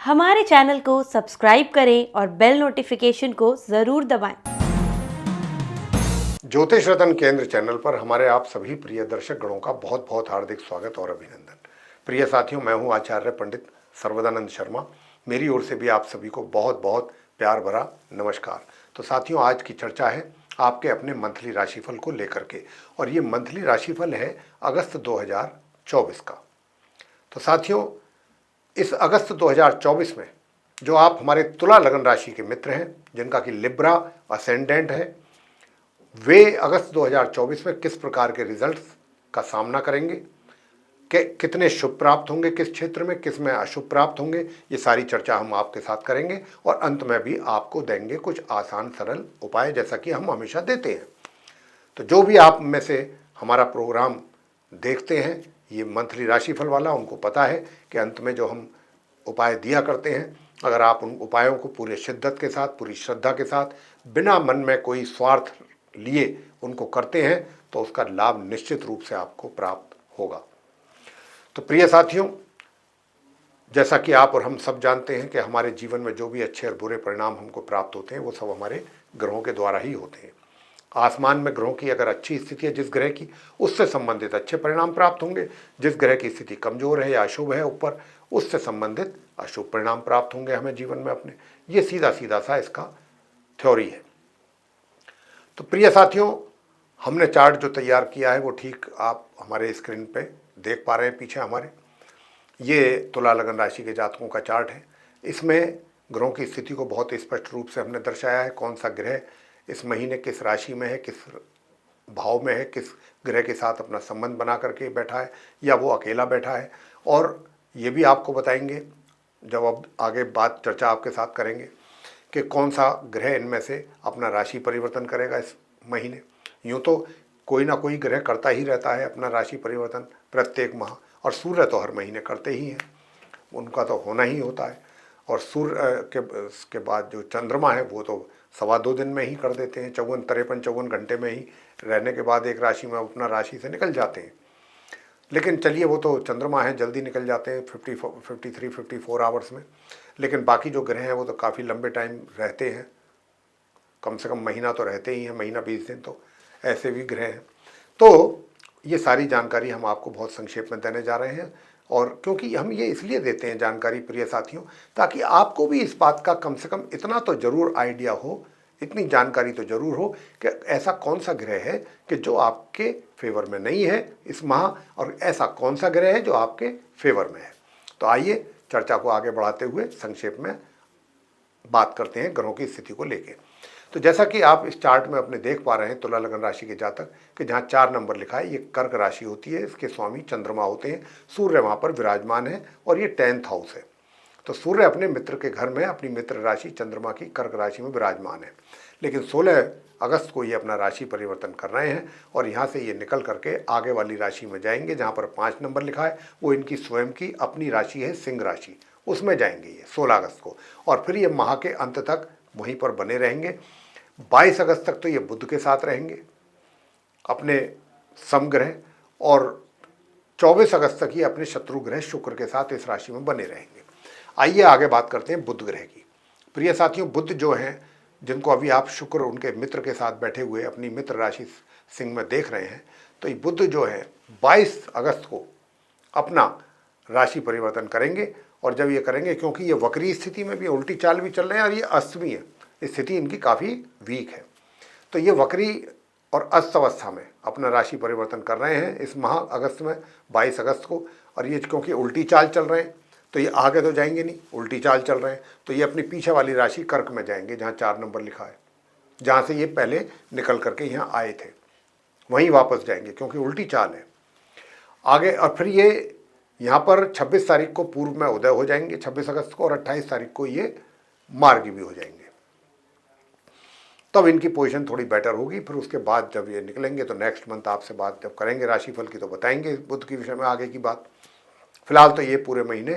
हमारे चैनल को सब्सक्राइब करें और बेल नोटिफिकेशन को ज़रूर दबाएं। ज्योतिष रतन केंद्र चैनल पर हमारे आप सभी प्रिय दर्शक गणों का बहुत बहुत हार्दिक स्वागत और अभिनंदन। प्रिय साथियों, मैं हूं आचार्य पंडित सर्वदानंद शर्मा। मेरी ओर से भी आप सभी को बहुत बहुत प्यार भरा नमस्कार। तो साथियों, आज की चर्चा है आपके अपने मंथली राशिफल को लेकर के, और ये मंथली राशिफल है अगस्त 2024 का। तो साथियों, इस अगस्त 2024 में जो आप हमारे तुला लगन राशि के मित्र हैं, जिनका कि लिब्रा असेंडेंट है, वे अगस्त 2024 में किस प्रकार के रिजल्ट्स का सामना करेंगे, कितने शुभ प्राप्त होंगे, किस क्षेत्र में, किस में अशुभ प्राप्त होंगे, ये सारी चर्चा हम आपके साथ करेंगे। और अंत में भी आपको देंगे कुछ आसान सरल उपाय, जैसा कि हम हमेशा देते हैं। तो जो भी आप में से हमारा प्रोग्राम देखते हैं, ये मंथली राशिफल वाला, उनको पता है कि अंत में जो हम उपाय दिया करते हैं, अगर आप उन उपायों को पूरे शिद्दत के साथ, पूरी श्रद्धा के साथ, बिना मन में कोई स्वार्थ लिए उनको करते हैं, तो उसका लाभ निश्चित रूप से आपको प्राप्त होगा। तो प्रिय साथियों, जैसा कि आप और हम सब जानते हैं कि हमारे जीवन में जो भी अच्छे और बुरे परिणाम हमको प्राप्त होते हैं, वो सब हमारे ग्रहों के द्वारा ही होते हैं। आसमान में ग्रहों की अगर अच्छी स्थिति है जिस ग्रह की, उससे संबंधित अच्छे परिणाम प्राप्त होंगे। जिस ग्रह की स्थिति कमजोर है या अशुभ है ऊपर, उससे संबंधित अशुभ परिणाम प्राप्त होंगे हमें जीवन में अपने। ये सीधा सीधा सा इसका थ्योरी है। तो प्रिय साथियों, हमने चार्ट जो तैयार किया है वो ठीक आप हमारे स्क्रीन पे देख पा रहे हैं पीछे हमारे। ये तुला लगन राशि के जातकों का चार्ट है। इसमें ग्रहों की स्थिति को बहुत स्पष्ट रूप से हमने दर्शाया है, कौन सा ग्रह इस महीने किस राशि में है, किस भाव में है, किस ग्रह के साथ अपना संबंध बना करके बैठा है या वो अकेला बैठा है। और ये भी आपको बताएंगे जब अब आगे बात चर्चा आपके साथ करेंगे कि कौन सा ग्रह इनमें से अपना राशि परिवर्तन करेगा इस महीने। यूँ तो कोई ना कोई ग्रह करता ही रहता है अपना राशि परिवर्तन प्रत्येक माह, और सूर्य तो हर महीने करते ही हैं, उनका तो होना ही होता है। और सूर्य के बाद जो चंद्रमा है वो तो 2.25 दिन में ही कर देते हैं, 54 घंटे में ही रहने के बाद एक राशि में अपना राशि से निकल जाते हैं। लेकिन चलिए, वो तो चंद्रमा है, जल्दी निकल जाते हैं 54 आवर्स में। लेकिन बाकी जो ग्रह हैं वो तो काफ़ी लंबे टाइम रहते हैं, कम से कम महीना तो रहते ही हैं, महीना 20 दिन तो ऐसे भी ग्रह हैं। तो ये सारी जानकारी हम आपको बहुत संक्षेप में देने जा रहे हैं। और क्योंकि हम ये इसलिए देते हैं जानकारी प्रिय साथियों, ताकि आपको भी इस बात का कम से कम इतना तो ज़रूर आइडिया हो, इतनी जानकारी तो ज़रूर हो कि ऐसा कौन सा ग्रह है कि जो आपके फेवर में नहीं है इस माह, और ऐसा कौन सा ग्रह है जो आपके फेवर में है। तो आइए चर्चा को आगे बढ़ाते हुए संक्षेप में बात करते हैं ग्रहों की स्थिति को लेकर। तो जैसा कि आप इस चार्ट में अपने देख पा रहे हैं, तुला लगन राशि के जातक कि जहाँ 4 नंबर लिखा है, ये कर्क राशि होती है, इसके स्वामी चंद्रमा होते हैं, सूर्य वहाँ पर विराजमान है और ये 10th हाउस है। तो सूर्य अपने मित्र के घर में अपनी मित्र राशि चंद्रमा की कर्क राशि में विराजमान है। लेकिन 16 अगस्त को ये अपना राशि परिवर्तन कर रहे हैं और यहाँ से ये निकल करके आगे वाली राशि में जाएंगे, जहाँ पर 5 नंबर लिखा है, वो इनकी स्वयं की अपनी राशि है सिंह राशि, उसमें जाएंगे ये 16 अगस्त को। और फिर ये माह के अंत तक वहीं पर बने रहेंगे। 22 अगस्त तक तो ये बुध के साथ रहेंगे अपने समग्रह, और 24 अगस्त तक ये अपने शत्रु ग्रह शुक्र के साथ इस राशि में बने रहेंगे। आइए आगे बात करते हैं बुध ग्रह की। प्रिय साथियों, बुध जो हैं, जिनको अभी आप शुक्र उनके मित्र के साथ बैठे हुए अपनी मित्र राशि सिंह में देख रहे हैं, तो ये बुध जो है 22 अगस्त को अपना राशि परिवर्तन करेंगे। और जब ये करेंगे, क्योंकि ये वक्री स्थिति में भी, उल्टी चाल भी चल रहे हैं और ये अष्टमी है, स्थिति इनकी काफ़ी वीक है, तो ये वक्री और अस्त अवस्था में अपना राशि परिवर्तन कर रहे हैं इस माह अगस्त में 22 अगस्त को। और ये क्योंकि उल्टी चाल चल रहे हैं, तो ये आगे तो जाएंगे नहीं, उल्टी चाल चल रहे हैं, तो ये अपनी पीछे वाली राशि कर्क में जाएंगे, जहाँ 4 नंबर लिखा है, जहाँ से ये पहले निकल करके यहाँ आए थे, वहीं वापस जाएंगे क्योंकि उल्टी चाल है आगे। और फिर ये यहाँ पर 26 तारीख को पूर्व में उदय हो जाएंगे 26 अगस्त को, और 28 तारीख को ये मार्गी भी हो जाएंगे। तब इनकी पोजीशन थोड़ी बेटर होगी। फिर उसके बाद जब ये निकलेंगे तो नेक्स्ट मंथ आपसे बात जब करेंगे राशिफल की, तो बताएंगे बुध के विषय में आगे की बात। फिलहाल तो ये पूरे महीने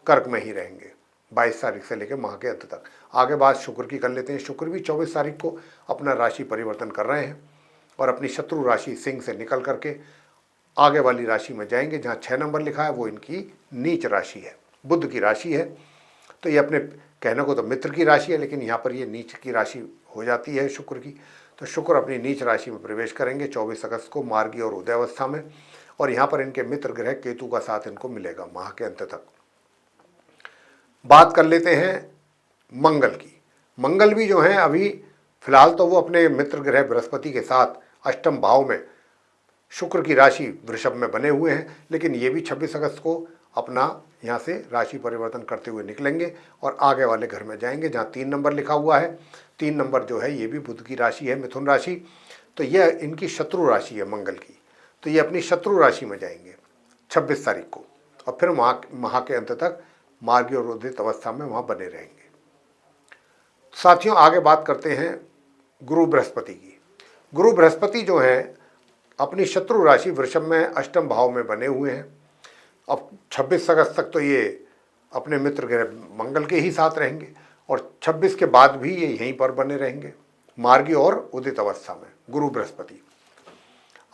कर्क में ही रहेंगे 22 तारीख से लेकर माह के अंत तक। आगे बात शुक्र की कर लेते हैं। शुक्र भी 24 तारीख को अपना राशि परिवर्तन कर रहे हैं और अपनी शत्रु राशि सिंह से निकल करके आगे वाली राशि में जाएंगे, जहाँ 6 नंबर लिखा है, वो इनकी नीच राशि है, बुध की राशि है। तो ये अपने कहने को तो मित्र की राशि है, लेकिन यहाँ पर ये नीच की राशि हो जाती है शुक्र की। तो शुक्र अपनी नीच राशि में प्रवेश करेंगे 24 अगस्त को मार्गी और उदय अवस्था में, और यहाँ पर इनके मित्र ग्रह केतु का साथ इनको मिलेगा माह के अंत तक। बात कर लेते हैं मंगल की। मंगल भी जो है अभी फिलहाल तो वो अपने मित्र ग्रह बृहस्पति के साथ अष्टम भाव में शुक्र की राशि वृषभ में बने हुए हैं, लेकिन ये भी 26 अगस्त को अपना यहाँ से राशि परिवर्तन करते हुए निकलेंगे और आगे वाले घर में जाएंगे जहाँ 3 नंबर लिखा हुआ है। 3 नंबर जो है ये भी बुध की राशि है, मिथुन राशि। तो यह इनकी शत्रु राशि है मंगल की, तो ये अपनी शत्रु राशि में जाएंगे 26 तारीख को, और फिर माह के अंत तक मार्गी और उदित अवस्था में वहाँ बने रहेंगे। साथियों, आगे बात करते हैं गुरु बृहस्पति की। गुरु बृहस्पति जो है अपनी शत्रु राशि वृषभ में अष्टम भाव में बने हुए हैं। अब 26 अगस्त तक तो ये अपने मित्र ग्रह मंगल के ही साथ रहेंगे, और 26 के बाद भी ये यहीं पर बने रहेंगे मार्गी और उदित अवस्था में गुरु बृहस्पति।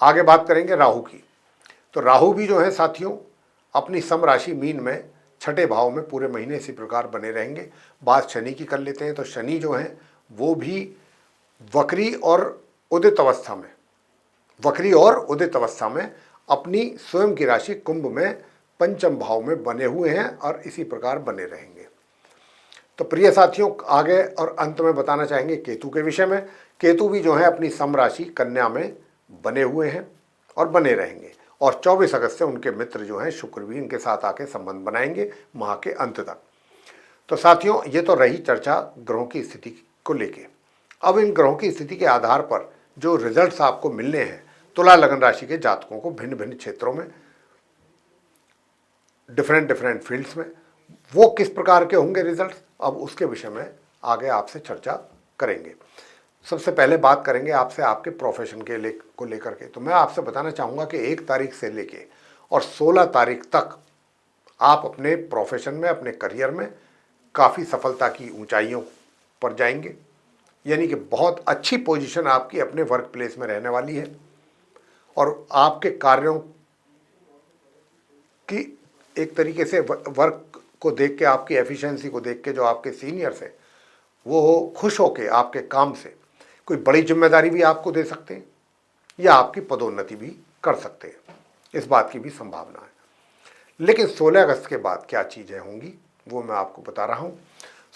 आगे बात करेंगे राहु की। तो राहु भी जो है साथियों अपनी सम राशि मीन में छठे भाव में पूरे महीने इसी प्रकार बने रहेंगे। बात शनि की कर लेते हैं। तो शनि जो है वो भी वक्री और उदित अवस्था में अपनी स्वयं की राशि कुंभ में पंचम भाव में बने हुए हैं और इसी प्रकार बने रहेंगे। तो प्रिय साथियों, आगे और अंत में बताना चाहेंगे केतु के विषय में। केतु भी जो है अपनी सम राशि कन्या में बने हुए हैं और बने रहेंगे, और 24 अगस्त से उनके मित्र जो हैं शुक्र भी इनके साथ आके संबंध बनाएंगे माह के अंत तक। तो साथियों, ये तो रही चर्चा ग्रहों की स्थिति को लेके। अब इन ग्रहों की स्थिति के आधार पर जो रिजल्ट्स आपको मिलने हैं तुला लगन राशि के जातकों को भिन्न भिन्न क्षेत्रों में, डिफरेंट फील्ड्स में, वो किस प्रकार के होंगे रिजल्ट्स, अब उसके विषय में आगे आपसे चर्चा करेंगे। सबसे पहले बात करेंगे आपसे आपके प्रोफेशन को लेकर के। तो मैं आपसे बताना चाहूँगा कि 1 तारीख से लेके और 16 तारीख तक आप अपने प्रोफेशन में, अपने करियर में काफ़ी सफलता की ऊंचाइयों पर जाएंगे। यानी कि बहुत अच्छी पोजीशन आपकी अपने वर्क प्लेस में रहने वाली है, और आपके कार्यों की एक तरीके से वर्क को देख के, आपकी एफिशिएंसी को देख के जो आपके सीनियर्स हैं वो खुश होके आपके काम से कोई बड़ी जिम्मेदारी भी आपको दे सकते हैं या आपकी पदोन्नति भी कर सकते हैं, इस बात की भी संभावना है। लेकिन 16 अगस्त के बाद क्या चीज़ें होंगी वो मैं आपको बता रहा हूँ।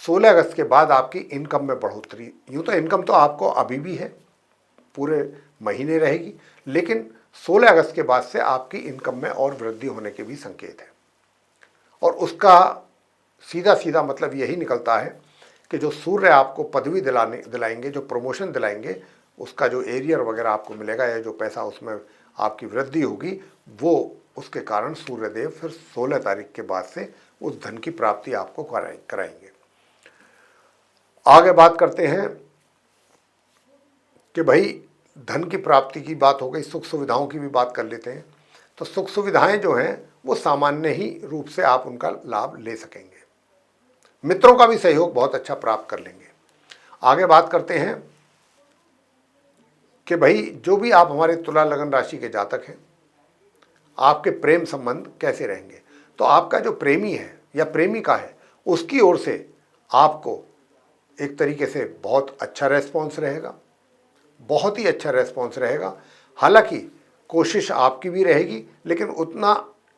16 अगस्त के बाद आपकी इनकम में बढ़ोतरी, यूँ तो इनकम तो आपको अभी भी है, पूरे महीने रहेगी, लेकिन 16 अगस्त के बाद से आपकी इनकम में और वृद्धि होने के भी संकेत है। और उसका सीधा मतलब यही निकलता है कि जो सूर्य आपको पदवी दिलाएंगे, जो प्रमोशन दिलाएंगे, उसका जो एरियर वगैरह आपको मिलेगा या जो पैसा उसमें आपकी वृद्धि होगी, वो उसके कारण सूर्यदेव फिर 16 तारीख के बाद से उस धन की प्राप्ति आपको कराएंगे। आगे बात करते हैं कि भाई धन की प्राप्ति की बात हो गई, सुख सुविधाओं की भी बात कर लेते हैं। तो सुख सुविधाएं जो हैं वो सामान्य ही रूप से आप उनका लाभ ले सकेंगे, मित्रों का भी सहयोग बहुत अच्छा प्राप्त कर लेंगे। आगे बात करते हैं कि भाई जो भी आप हमारे तुला लगन राशि के जातक हैं, आपके प्रेम संबंध कैसे रहेंगे। तो आपका जो प्रेमी है या प्रेमिका है उसकी ओर से आपको एक तरीके से बहुत अच्छा रेस्पॉन्स रहेगा, बहुत ही अच्छा रेस्पॉन्स रहेगा। हालांकि कोशिश आपकी भी रहेगी, लेकिन उतना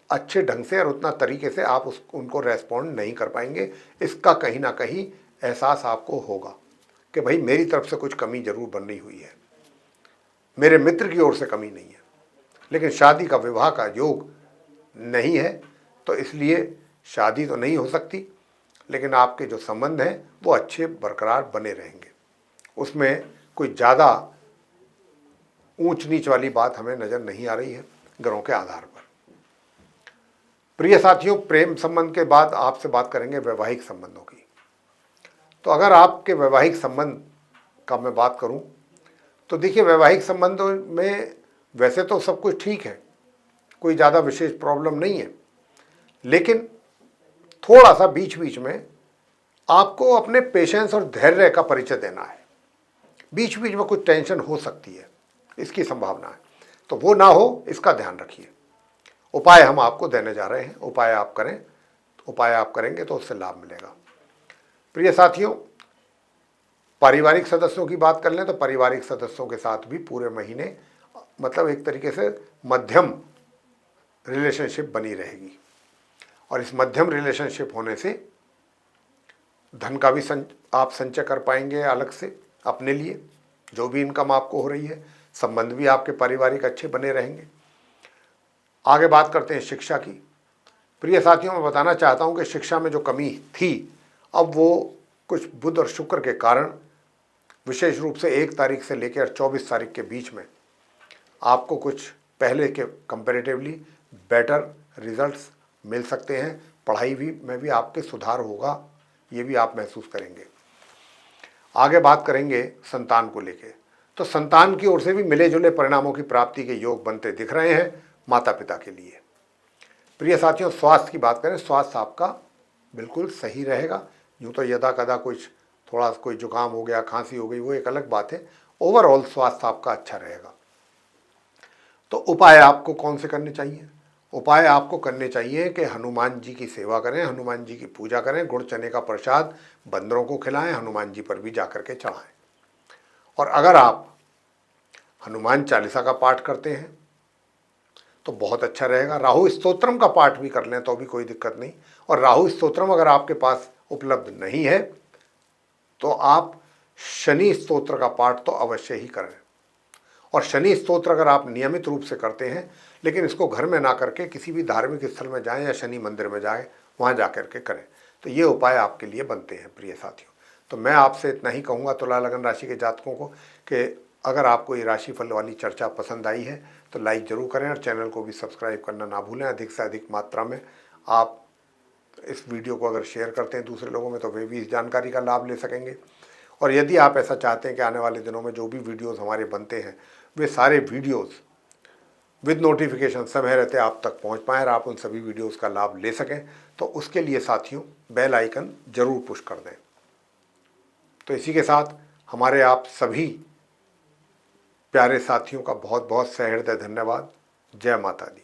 अच्छे ढंग से और उतना तरीके से आप उनको रेस्पॉन्ड नहीं कर पाएंगे। इसका कहीं ना कहीं एहसास आपको होगा कि भाई मेरी तरफ से कुछ कमी जरूर बन रही हुई है, मेरे मित्र की ओर से कमी नहीं है, लेकिन शादी का, विवाह का योग नहीं है, तो इसलिए शादी तो नहीं हो सकती, लेकिन आपके जो संबंध हैं वो अच्छे बरकरार बने रहेंगे। उसमें कोई ज़्यादा ऊंच नीच वाली बात हमें नज़र नहीं आ रही है ग्रहों के आधार पर। प्रिय साथियों, प्रेम संबंध के बाद आपसे बात करेंगे वैवाहिक संबंधों की। तो अगर आपके वैवाहिक संबंध का मैं बात करूं तो देखिए, वैवाहिक संबंधों में वैसे तो सब कुछ ठीक है, कोई ज़्यादा विशेष प्रॉब्लम नहीं है, लेकिन थोड़ा सा बीच बीच में आपको अपने पेशेंस और धैर्य का परिचय देना है। बीच बीच में कुछ टेंशन हो सकती है, इसकी संभावना है, तो वो ना हो इसका ध्यान रखिए। उपाय हम आपको देने जा रहे हैं, उपाय आप करेंगे तो उससे लाभ मिलेगा। प्रिय साथियों, पारिवारिक सदस्यों की बात कर लें तो पारिवारिक सदस्यों के साथ भी पूरे महीने मतलब एक तरीके से मध्यम रिलेशनशिप बनी रहेगी। और इस मध्यम रिलेशनशिप होने से धन का भी आप संचय कर पाएंगे अलग से अपने लिए, जो भी इनकम आपको हो रही है। संबंध भी आपके पारिवारिक अच्छे बने रहेंगे। आगे बात करते हैं शिक्षा की। प्रिय साथियों, मैं बताना चाहता हूं कि शिक्षा में जो कमी थी, अब वो कुछ बुध और शुक्र के कारण विशेष रूप से 1 तारीख से लेकर 24 तारीख के बीच में आपको कुछ पहले के कंपैरेटिवली बेटर रिजल्ट्स मिल सकते हैं। पढ़ाई भी में भी आपके सुधार होगा, ये भी आप महसूस करेंगे। आगे बात करेंगे संतान को लेके, तो संतान की ओर से भी मिले जुले परिणामों की प्राप्ति के योग बनते दिख रहे हैं माता पिता के लिए। प्रिय साथियों, स्वास्थ्य की बात करें, स्वास्थ्य आपका बिल्कुल सही रहेगा। यूँ तो यदा कदा कुछ थोड़ा कोई जुकाम हो गया, खांसी हो गई, वो एक अलग बात है। ओवरऑल स्वास्थ्य आपका अच्छा रहेगा। तो उपाय आपको कौन से करने चाहिए? उपाय आपको करने चाहिए कि हनुमान जी की सेवा करें, हनुमान जी की पूजा करें, गुड़ चने का प्रसाद बंदरों को खिलाएं, हनुमान जी पर भी जाकर के चढ़ाएं। और अगर आप हनुमान चालीसा का पाठ करते हैं तो बहुत अच्छा रहेगा। राहु स्तोत्रम का पाठ भी कर लें तो भी कोई दिक्कत नहीं। और राहु स्तोत्रम अगर आपके पास उपलब्ध नहीं है तो आप शनि स्तोत्र का पाठ तो अवश्य ही करें। और शनि स्तोत्र अगर आप नियमित रूप से करते हैं, लेकिन इसको घर में ना करके किसी भी धार्मिक स्थल में जाएं या शनि मंदिर में जाएं, वहाँ जा कर के करें, तो ये उपाय आपके लिए बनते हैं। प्रिय साथियों, तो मैं आपसे इतना ही कहूँगा तुला लगन राशि के जातकों को कि अगर आपको ये राशिफल वाली चर्चा पसंद आई है तो लाइक ज़रूर करें और चैनल को भी सब्सक्राइब करना ना भूलें। अधिक से अधिक मात्रा में आप इस वीडियो को अगर शेयर करते हैं दूसरे लोगों में तो वे भी इस जानकारी का लाभ ले सकेंगे। और यदि आप ऐसा चाहते हैं कि आने वाले दिनों में जो भी वीडियोस हमारे बनते हैं वे सारे वीडियोस विद नोटिफिकेशन समय रहते आप तक पहुंच पाएँ और आप उन सभी वीडियोस का लाभ ले सकें, तो उसके लिए साथियों बेल आइकन ज़रूर पुश कर दें। तो इसी के साथ हमारे आप सभी प्यारे साथियों का बहुत बहुत सहृदय धन्यवाद। जय माता दी।